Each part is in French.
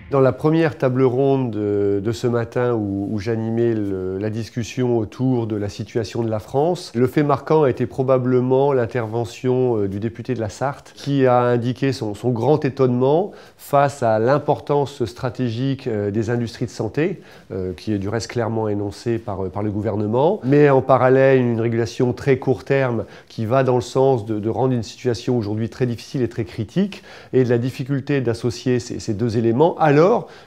Dans la première table ronde de ce matin où j'animais la discussion autour de la situation de la France, le fait marquant a été probablement l'intervention du député de la Sarthe qui a indiqué son grand étonnement face à l'importance stratégique des industries de santé, qui est du reste clairement énoncée par le gouvernement, mais en parallèle une régulation très court terme qui va dans le sens de rendre une situation aujourd'hui très difficile et très critique, et de la difficulté d'associer ces deux éléments, alors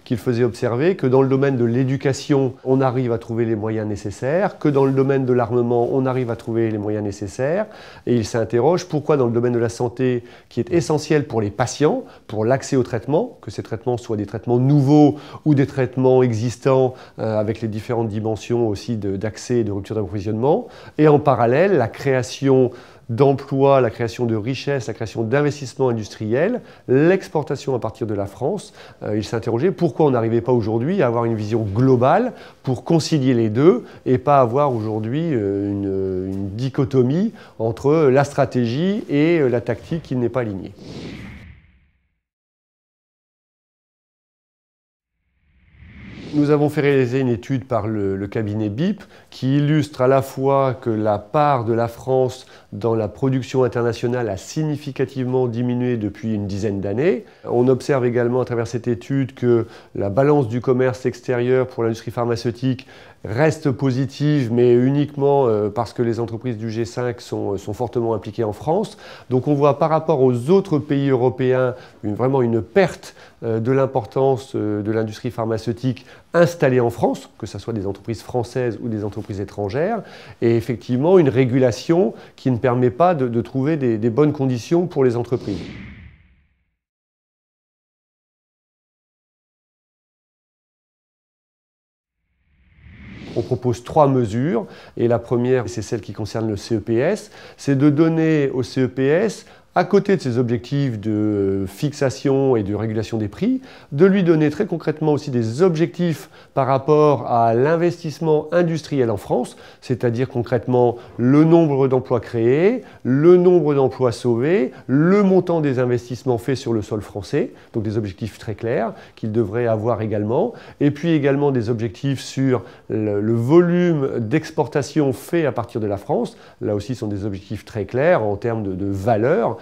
qu'il faisait observer que dans le domaine de l'éducation, on arrive à trouver les moyens nécessaires, que dans le domaine de l'armement, on arrive à trouver les moyens nécessaires, et il s'interroge pourquoi dans le domaine de la santé, qui est essentiel pour les patients, pour l'accès aux traitements, que ces traitements soient des traitements nouveaux ou des traitements existants avec les différentes dimensions aussi d'accès et de rupture d'approvisionnement, et en parallèle la création d'emplois, la création de richesses, la création d'investissements industriels, l'exportation à partir de la France. Il s'interrogeait pourquoi on n'arrivait pas aujourd'hui à avoir une vision globale pour concilier les deux et pas avoir aujourd'hui une dichotomie entre la stratégie et la tactique qui n'est pas alignée. Nous avons fait réaliser une étude par le cabinet BIP qui illustre à la fois que la part de la France dans la production internationale a significativement diminué depuis une dizaine d'années. On observe également à travers cette étude que la balance du commerce extérieur pour l'industrie pharmaceutique reste positive, mais uniquement parce que les entreprises du G5 sont fortement impliquées en France. Donc on voit par rapport aux autres pays européens vraiment une perte de l'importance de l'industrie pharmaceutique installée en France, que ce soit des entreprises françaises ou des entreprises étrangères, et effectivement une régulation qui ne permet pas de trouver des bonnes conditions pour les entreprises. On propose 3 mesures, et la première, c'est celle qui concerne le CEPS, c'est de donner au CEPS, à côté de ses objectifs de fixation et de régulation des prix, de lui donner très concrètement aussi des objectifs par rapport à l'investissement industriel en France, c'est-à-dire concrètement le nombre d'emplois créés, le nombre d'emplois sauvés, le montant des investissements faits sur le sol français, donc des objectifs très clairs qu'il devrait avoir également, et puis également des objectifs sur le volume d'exportation fait à partir de la France. Là aussi, ce sont des objectifs très clairs en termes de valeur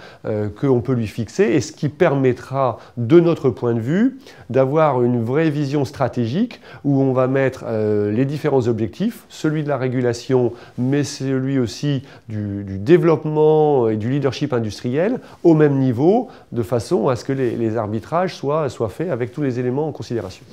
qu'on peut lui fixer, et ce qui permettra, de notre point de vue, d'avoir une vraie vision stratégique où on va mettre les différents objectifs, celui de la régulation, mais celui aussi du développement et du leadership industriel au même niveau, de façon à ce que les arbitrages soient faits avec tous les éléments en considération.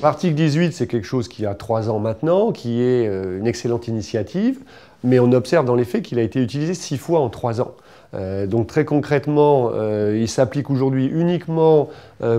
L'article 18, c'est quelque chose qui a 3 ans maintenant, qui est une excellente initiative, mais on observe dans les faits qu'il a été utilisé 6 fois en 3 ans. Donc très concrètement, il s'applique aujourd'hui uniquement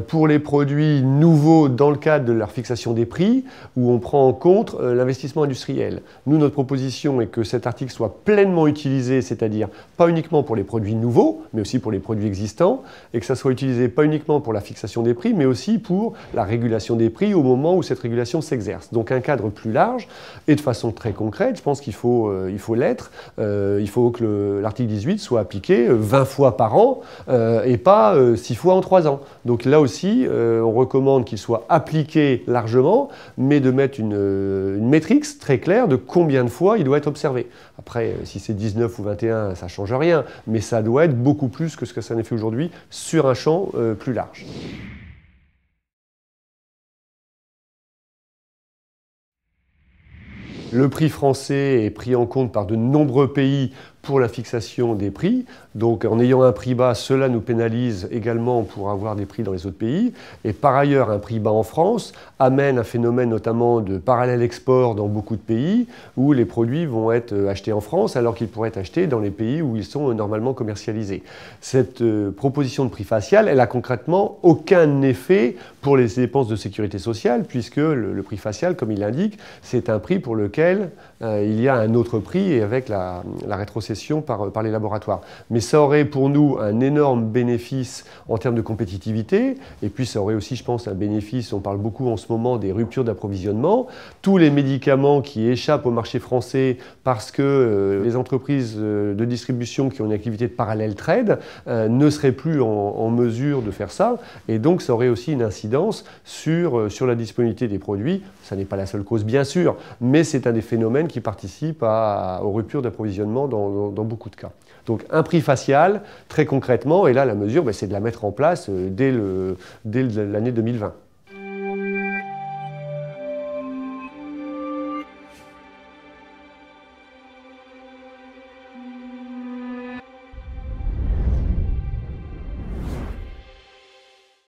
pour les produits nouveaux dans le cadre de leur fixation des prix, où on prend en compte l'investissement industriel. Nous, notre proposition est que cet article soit pleinement utilisé, c'est-à-dire pas uniquement pour les produits nouveaux, mais aussi pour les produits existants, et que ça soit utilisé pas uniquement pour la fixation des prix, mais aussi pour la régulation des prix au moment où cette régulation s'exerce. Donc un cadre plus large, et de façon très concrète, je pense qu'il faut l'être. Il faut que l'article 18 soit appliqué 20 fois par an et pas 6 fois en 3 ans. Donc là aussi, on recommande qu'il soit appliqué largement, mais de mettre une métrique très claire de combien de fois il doit être observé. Après, si c'est 19 ou 21, ça ne change rien, mais ça doit être beaucoup plus que ce que ça n'est fait aujourd'hui sur un champ plus large. Le prix français est pris en compte par de nombreux pays pour la fixation des prix. Donc en ayant un prix bas, cela nous pénalise également pour avoir des prix dans les autres pays. Et par ailleurs, un prix bas en France amène un phénomène notamment de parallèle export dans beaucoup de pays où les produits vont être achetés en France alors qu'ils pourraient être achetés dans les pays où ils sont normalement commercialisés. Cette proposition de prix facial, elle a concrètement aucun effet pour les dépenses de sécurité sociale puisque le prix facial, comme il l'indique, c'est un prix pour lequel il y a un autre prix et avec la rétrocession possession par les laboratoires. Mais ça aurait pour nous un énorme bénéfice en termes de compétitivité, et puis ça aurait aussi, je pense, un bénéfice, on parle beaucoup en ce moment des ruptures d'approvisionnement. Tous les médicaments qui échappent au marché français parce que les entreprises de distribution qui ont une activité de parallèle trade ne seraient plus en mesure de faire ça, et donc ça aurait aussi une incidence sur la disponibilité des produits. Ça n'est pas la seule cause, bien sûr, mais c'est un des phénomènes qui participent aux ruptures d'approvisionnement dans beaucoup de cas. Donc un prix facial, très concrètement, et là la mesure, c'est de la mettre en place dès l'année 2020.